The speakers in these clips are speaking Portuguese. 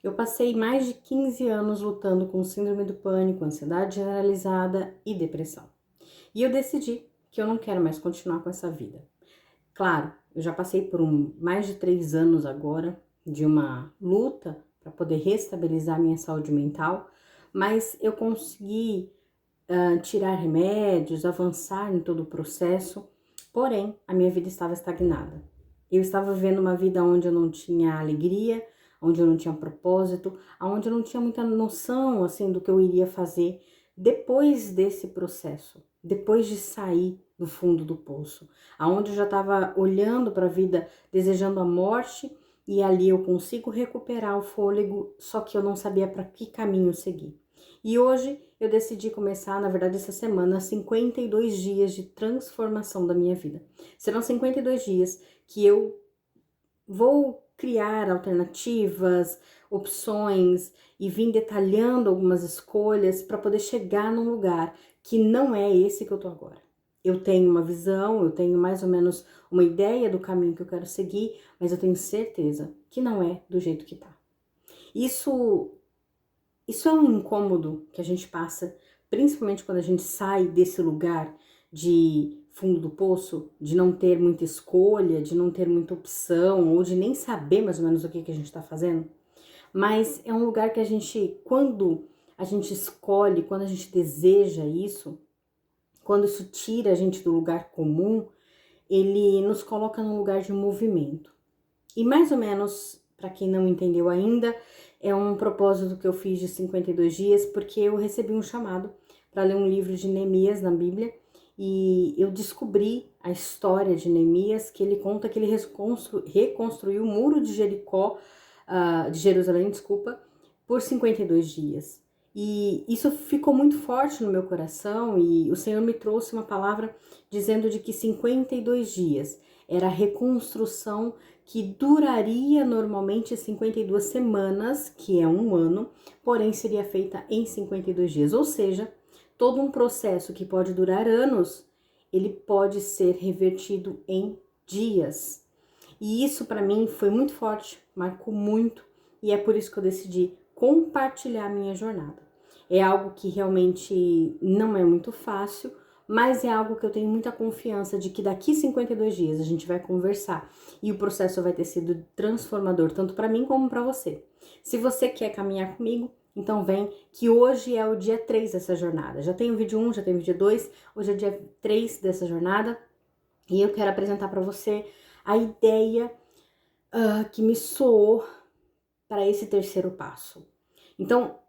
Eu passei mais de 15 anos lutando com síndrome do pânico, ansiedade generalizada e depressão. E eu decidi que eu não quero mais continuar com essa vida. Claro, eu já passei por mais de 3 anos agora de uma luta para poder restabilizar minha saúde mental, mas eu consegui tirar remédios, avançar em todo o processo, porém a minha vida estava estagnada. Eu estava vivendo uma vida onde eu não tinha alegria, onde eu não tinha propósito, onde eu não tinha muita noção assim do que eu iria fazer depois desse processo, depois de sair do fundo do poço, aonde eu já estava olhando para a vida, desejando a morte, e ali eu consigo recuperar o fôlego, só que eu não sabia para que caminho seguir. E hoje eu decidi começar, na verdade, essa semana, 52 dias de transformação da minha vida. Serão 52 dias que eu vou criar alternativas, opções e vim detalhando algumas escolhas para poder chegar num lugar que não é esse que eu tô agora. Eu tenho uma visão, eu tenho mais ou menos uma ideia do caminho que eu quero seguir, mas eu tenho certeza que não é do jeito que tá. Isso isso é um incômodo que a gente passa, principalmente quando a gente sai desse lugar de fundo do poço, de não ter muita escolha, de não ter muita opção, ou de nem saber mais ou menos o que a gente está fazendo. Mas é um lugar que a gente, quando a gente escolhe, quando a gente deseja isso, quando isso tira a gente do lugar comum, ele nos coloca num lugar de movimento. E mais ou menos, para quem não entendeu ainda, é um propósito que eu fiz de 52 dias, porque eu recebi um chamado para ler um livro de Neemias na Bíblia, e eu descobri a história de Neemias, que ele conta que ele reconstruiu o muro de Jericó, de Jerusalém, desculpa, por 52 dias. E isso ficou muito forte no meu coração, e o Senhor me trouxe uma palavra dizendo de que 52 dias era a reconstrução que duraria normalmente 52 semanas, que é um ano, porém seria feita em 52 dias. Ou seja, todo um processo que pode durar anos, ele pode ser revertido em dias. E isso para mim foi muito forte, marcou muito, e é por isso que eu decidi compartilhar minha jornada. É algo que realmente não é muito fácil, mas é algo que eu tenho muita confiança de que daqui 52 dias a gente vai conversar e o processo vai ter sido transformador, tanto para mim como para você. Se você quer caminhar comigo, então vem que hoje é o dia 3 dessa jornada. Já tem o vídeo 1, já tem o vídeo 2, hoje é o dia 3 dessa jornada e eu quero apresentar para você a ideia que me soou para esse terceiro passo. Então,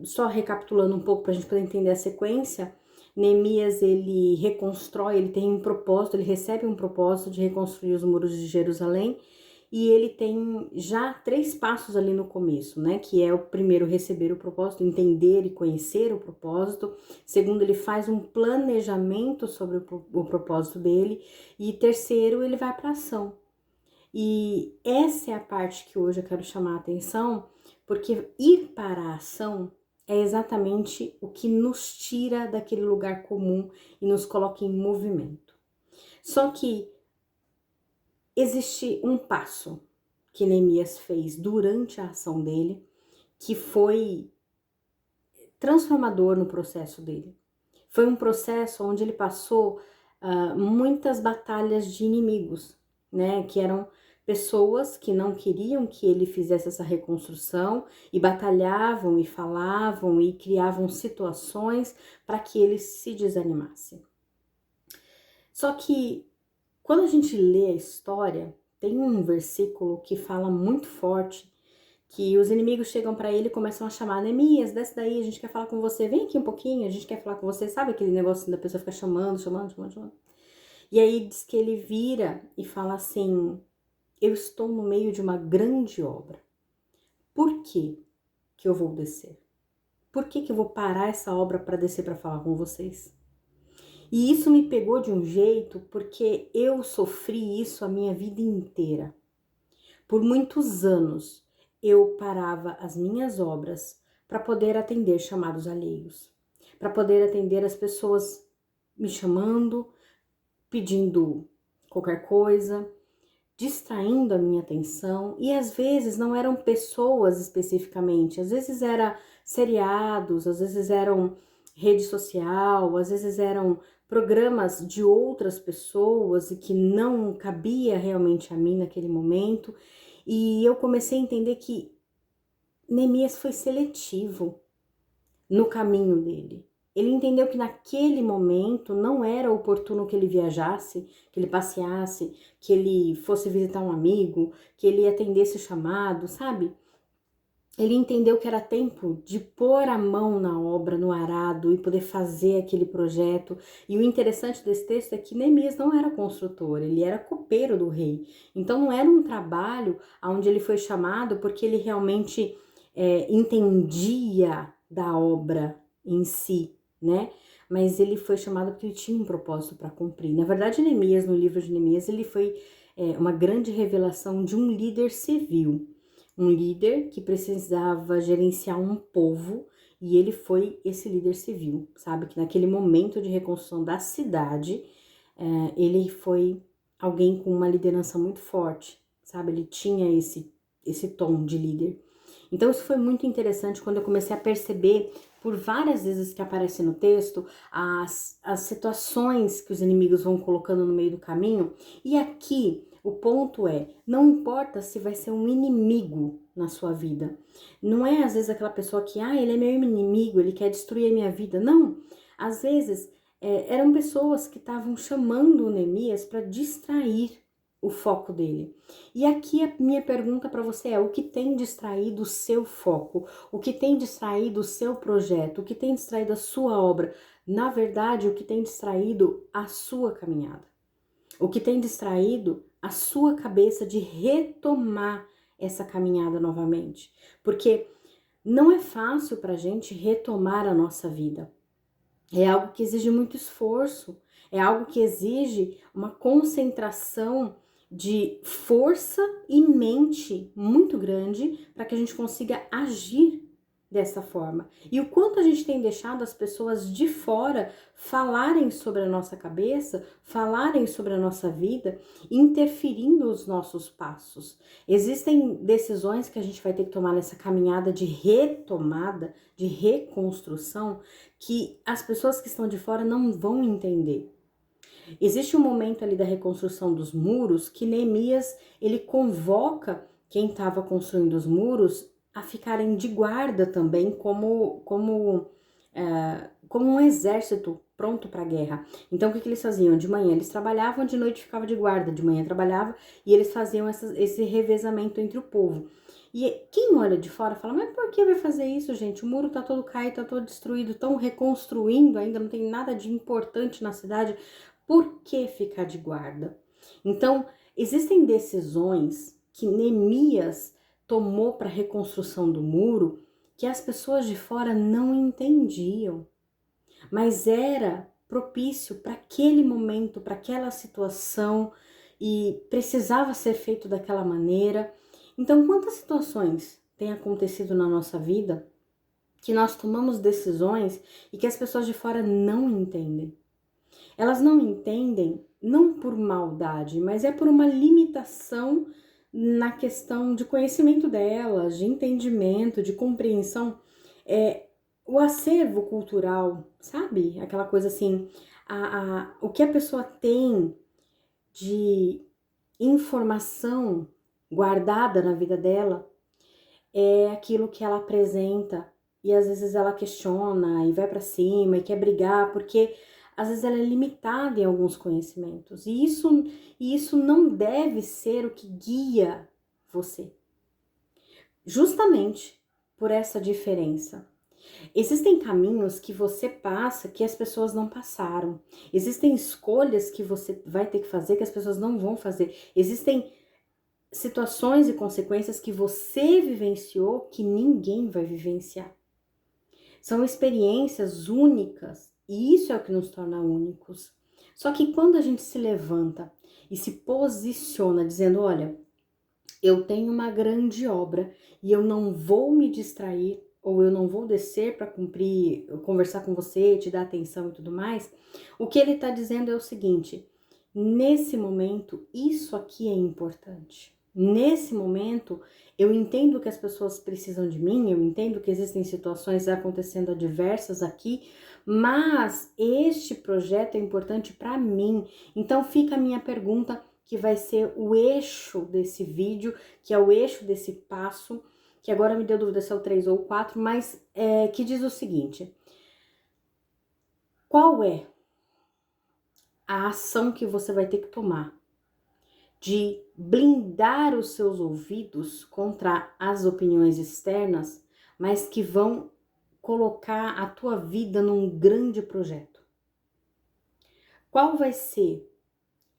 só recapitulando um pouco para a gente poder entender a sequência, Neemias ele reconstrói, ele tem um propósito, ele recebe um propósito de reconstruir os muros de Jerusalém, e ele tem já 3 passos ali no começo, né? Que é o primeiro, receber o propósito, entender e conhecer o propósito. Segundo, ele faz um planejamento sobre o propósito dele. E terceiro, ele vai para ação. E essa é a parte que hoje eu quero chamar a atenção, porque ir para a ação é exatamente o que nos tira daquele lugar comum e nos coloca em movimento. Só que existe um passo que Neemias fez durante a ação dele, que foi transformador no processo dele. Foi um processo onde ele passou muitas batalhas de inimigos, né? Que eram pessoas que não queriam que ele fizesse essa reconstrução e batalhavam e falavam e criavam situações para que ele se desanimasse. Só que quando a gente lê a história, tem um versículo que fala muito forte, que os inimigos chegam para ele e começam a chamar: Neemias, desce daí, a gente quer falar com você, vem aqui um pouquinho, a gente quer falar com você. Sabe aquele negócio da pessoa ficar chamando? E aí diz que ele vira e fala assim: eu estou no meio de uma grande obra. Por que que eu vou descer? Por que eu vou parar essa obra para descer para falar com vocês? E isso me pegou de um jeito, porque eu sofri isso a minha vida inteira. Por muitos anos, eu parava as minhas obras para poder atender chamados alheios, para poder atender as pessoas me chamando, pedindo qualquer coisa, distraindo a minha atenção, e às vezes não eram pessoas especificamente, às vezes era seriados, às vezes eram rede social, às vezes eram programas de outras pessoas e que não cabia realmente a mim naquele momento. E eu comecei a entender que Neemias foi seletivo no caminho dele. Ele entendeu que naquele momento não era oportuno que ele viajasse, que ele passeasse, que ele fosse visitar um amigo, que ele atendesse o chamado, sabe? Ele entendeu que era tempo de pôr a mão na obra, no arado e poder fazer aquele projeto. E o interessante desse texto é que Neemias não era construtor, ele era copeiro do rei. Então não era um trabalho onde ele foi chamado porque ele realmente entendia da obra em si, né? Mas ele foi chamado porque ele tinha um propósito para cumprir. Na verdade, Neemias, no livro de Neemias, ele foi uma grande revelação de um líder civil. Um líder que precisava gerenciar um povo, e ele foi esse líder civil, sabe? Que naquele momento de reconstrução da cidade, ele foi alguém com uma liderança muito forte, sabe? Ele tinha esse tom de líder. Então isso foi muito interessante quando eu comecei a perceber, por várias vezes que aparece no texto, as situações que os inimigos vão colocando no meio do caminho. E aqui o ponto é, não importa se vai ser um inimigo na sua vida. Não é às vezes aquela pessoa que, ele é meu inimigo, ele quer destruir a minha vida. Não, às vezes eram pessoas que estavam chamando o Neemias para distrair o foco dele. E aqui a minha pergunta para você é: o que tem distraído o seu foco? O que tem distraído o seu projeto? O que tem distraído a sua obra? Na verdade, o que tem distraído a sua caminhada? O que tem distraído a sua cabeça de retomar essa caminhada novamente? Porque não é fácil para a gente retomar a nossa vida. É algo que exige muito esforço, é algo que exige uma concentração de força e mente muito grande para que a gente consiga agir dessa forma. E o quanto a gente tem deixado as pessoas de fora falarem sobre a nossa cabeça, falarem sobre a nossa vida, interferindo nos nossos passos. Existem decisões que a gente vai ter que tomar nessa caminhada de retomada, de reconstrução, que as pessoas que estão de fora não vão entender. Existe um momento ali da reconstrução dos muros que Neemias, ele convoca quem estava construindo os muros a ficarem de guarda também como um exército pronto para a guerra. Então o que eles faziam? De manhã eles trabalhavam, de noite ficava de guarda, de manhã trabalhava, e eles faziam esse revezamento entre o povo. E quem olha de fora fala, mas por que vai fazer isso, gente? O muro tá todo caído, tá todo destruído, estão reconstruindo ainda, não tem nada de importante na cidade. Por que ficar de guarda? Então, existem decisões que Neemias tomou para a reconstrução do muro que as pessoas de fora não entendiam, mas era propício para aquele momento, para aquela situação, e precisava ser feito daquela maneira. Então, quantas situações têm acontecido na nossa vida que nós tomamos decisões e que as pessoas de fora não entendem? Elas não entendem não por maldade, mas é por uma limitação na questão de conhecimento delas, de entendimento, de compreensão. O acervo cultural, sabe? Aquela coisa assim, o que a pessoa tem de informação guardada na vida dela é aquilo que ela apresenta, e às vezes ela questiona e vai para cima e quer brigar, porque às vezes ela é limitada em alguns conhecimentos, e isso não deve ser o que guia você. Justamente por essa diferença. Existem caminhos que você passa que as pessoas não passaram. Existem escolhas que você vai ter que fazer que as pessoas não vão fazer. Existem situações e consequências que você vivenciou que ninguém vai vivenciar. São experiências únicas e isso é o que nos torna únicos. Só que quando a gente se levanta e se posiciona dizendo, olha, eu tenho uma grande obra e eu não vou me distrair, ou eu não vou descer para cumprir, conversar com você, te dar atenção e tudo mais, o que ele está dizendo é o seguinte: Nesse momento, isso aqui é importante. Nesse momento, eu entendo que as pessoas precisam de mim, eu entendo que existem situações acontecendo adversas aqui, mas este projeto é importante para mim. Então fica a minha pergunta, que vai ser o eixo desse vídeo, que é o eixo desse passo, que agora me deu dúvida se é o 3 ou o 4, mas que diz o seguinte: qual é a ação que você vai ter que tomar de blindar os seus ouvidos contra as opiniões externas, mas que vão colocar a tua vida num grande projeto? Qual vai ser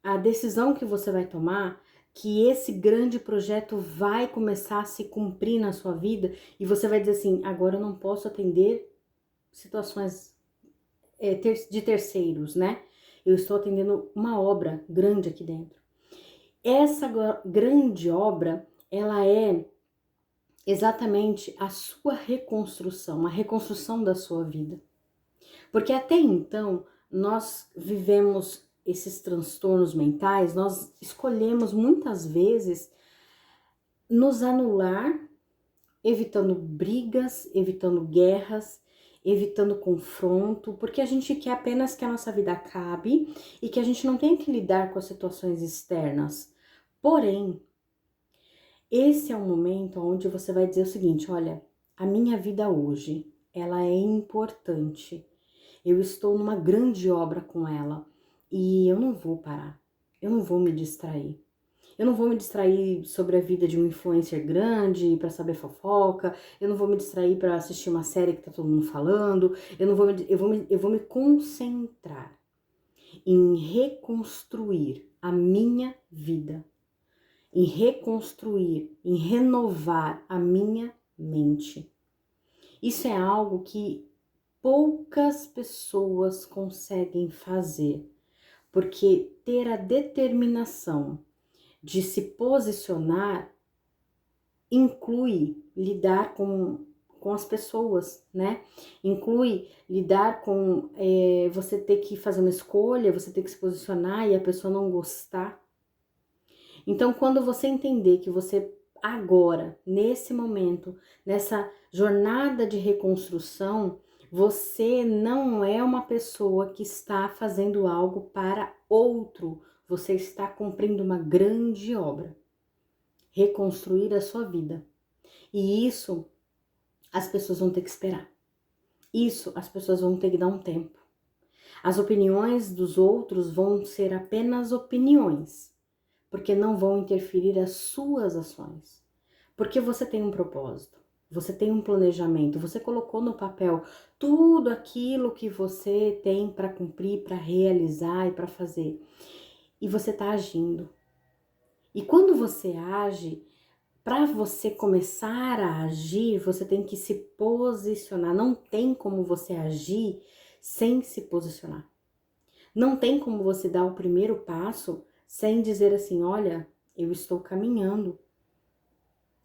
a decisão que você vai tomar que esse grande projeto vai começar a se cumprir na sua vida e você vai dizer assim: agora eu não posso atender situações de terceiros, né? Eu estou atendendo uma obra grande aqui dentro. Essa grande obra, ela é exatamente a sua reconstrução, a reconstrução da sua vida. Porque até então, nós vivemos esses transtornos mentais, nós escolhemos muitas vezes nos anular, evitando brigas, evitando guerras, evitando confronto, porque a gente quer apenas que a nossa vida acabe e que a gente não tenha que lidar com as situações externas. Porém, esse é o momento onde você vai dizer o seguinte: olha, a minha vida hoje, ela é importante. Eu estou numa grande obra com ela e eu não vou parar. Eu não vou me distrair. Eu não vou me distrair sobre a vida de um influencer grande para saber fofoca. Eu não vou me distrair para assistir uma série que tá todo mundo falando. Eu vou me concentrar em reconstruir a minha vida, em reconstruir, em renovar a minha mente. Isso é algo que poucas pessoas conseguem fazer, porque ter a determinação de se posicionar inclui lidar com as pessoas, né? Inclui lidar com você ter que fazer uma escolha, você ter que se posicionar e a pessoa não gostar. Então, quando você entender que você agora, nesse momento, nessa jornada de reconstrução, você não é uma pessoa que está fazendo algo para outro, você está cumprindo uma grande obra, reconstruir a sua vida. E isso as pessoas vão ter que esperar. Isso as pessoas vão ter que dar um tempo. As opiniões dos outros vão ser apenas opiniões, porque não vão interferir as suas ações. Porque você tem um propósito, você tem um planejamento, você colocou no papel tudo aquilo que você tem para cumprir, para realizar e para fazer. E você está agindo. E quando você age, para você começar a agir, você tem que se posicionar. Não tem como você agir sem se posicionar. Não tem como você dar o primeiro passo sem dizer assim: olha, eu estou caminhando,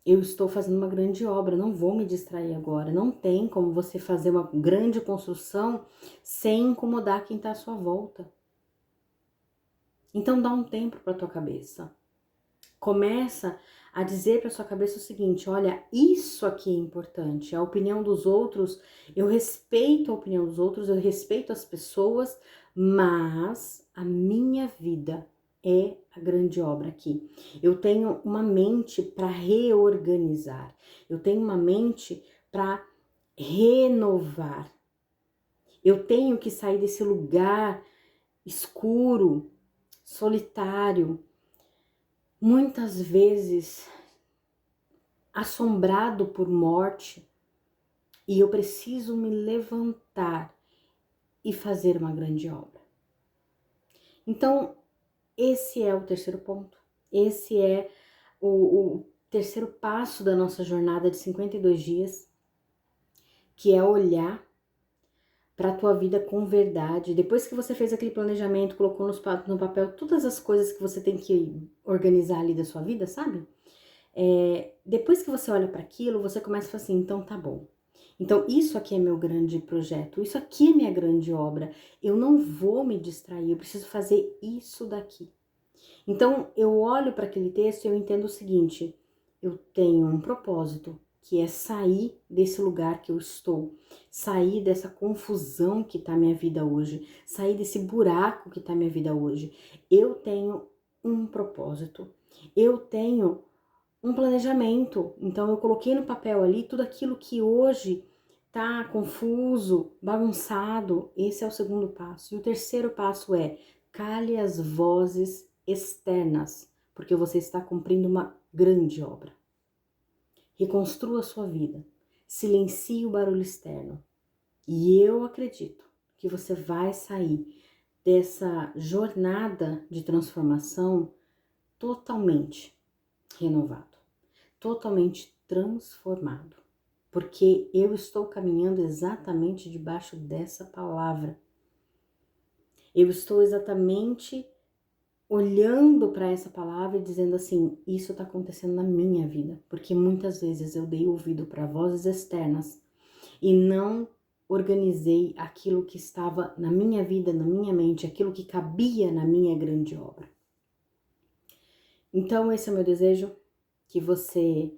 eu estou fazendo uma grande obra, não vou me distrair agora. Não tem como você fazer uma grande construção sem incomodar quem está à sua volta. Então dá um tempo para tua cabeça. Começa a dizer para sua cabeça o seguinte: olha, isso aqui é importante. A opinião dos outros, eu respeito a opinião dos outros, eu respeito as pessoas, mas a minha vida é a grande obra aqui. Eu tenho uma mente para reorganizar. Eu tenho uma mente para renovar. Eu tenho que sair desse lugar escuro, solitário, muitas vezes assombrado por morte, e eu preciso me levantar e fazer uma grande obra. Então, esse é o terceiro ponto. Esse é o terceiro passo da nossa jornada de 52 dias, que é olhar para a tua vida com verdade. Depois que você fez aquele planejamento, colocou no papel todas as coisas que você tem que organizar ali da sua vida, sabe? Depois que você olha para aquilo, você começa a falar assim: então tá bom. Então, isso aqui é meu grande projeto, isso aqui é minha grande obra. Eu não vou me distrair, eu preciso fazer isso daqui. Então, eu olho para aquele texto e eu entendo o seguinte: eu tenho um propósito, que é sair desse lugar que eu estou, sair dessa confusão que está minha vida hoje, sair desse buraco que está minha vida hoje. Eu tenho um propósito, eu tenho um planejamento. Então, eu coloquei no papel ali tudo aquilo que hoje tá confuso, bagunçado. Esse é o segundo passo. E o terceiro passo é: cale as vozes externas, porque você está cumprindo uma grande obra. Reconstrua a sua vida. Silencie o barulho externo. E eu acredito que você vai sair dessa jornada de transformação totalmente renovado, totalmente transformado, porque eu estou caminhando exatamente debaixo dessa palavra. Eu estou exatamente olhando para essa palavra e dizendo assim: isso está acontecendo na minha vida, porque muitas vezes eu dei ouvido para vozes externas e não organizei aquilo que estava na minha vida, na minha mente, aquilo que cabia na minha grande obra. Então, esse é o meu desejo, que você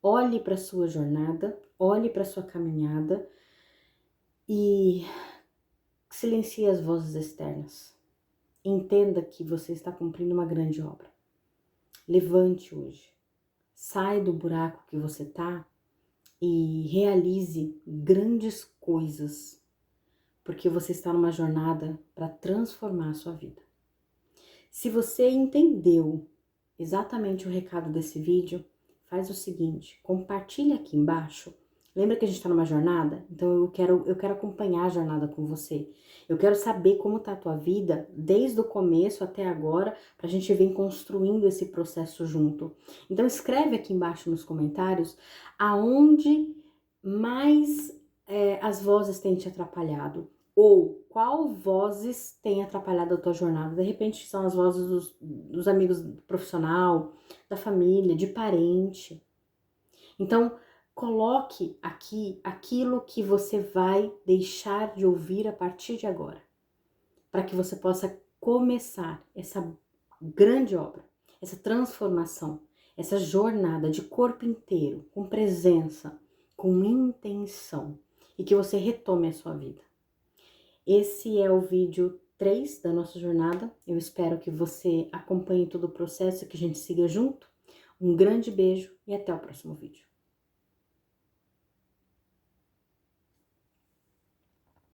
olhe para a sua jornada, olhe para a sua caminhada e silencie as vozes externas. Entenda que você está cumprindo uma grande obra. Levante hoje. Sai do buraco que você está e realize grandes coisas, porque você está numa jornada para transformar a sua vida. Se você entendeu exatamente o recado desse vídeo, faz o seguinte: compartilha aqui embaixo. Lembra que a gente está numa jornada? Então eu quero acompanhar a jornada com você. Eu quero saber como tá a tua vida desde o começo até agora, para a gente vir construindo esse processo junto. Então escreve aqui embaixo nos comentários aonde mais as vozes têm te atrapalhado. Ou qual vozes tem atrapalhado a tua jornada? De repente são as vozes dos amigos profissional, da família, de parente. Então, coloque aqui aquilo que você vai deixar de ouvir a partir de agora, para que você possa começar essa grande obra, essa transformação, essa jornada de corpo inteiro, com presença, com intenção, e que você retome a sua vida. Esse é o vídeo 3 da nossa jornada. Eu espero que você acompanhe todo o processo, que a gente siga junto. Um grande beijo e até o próximo vídeo.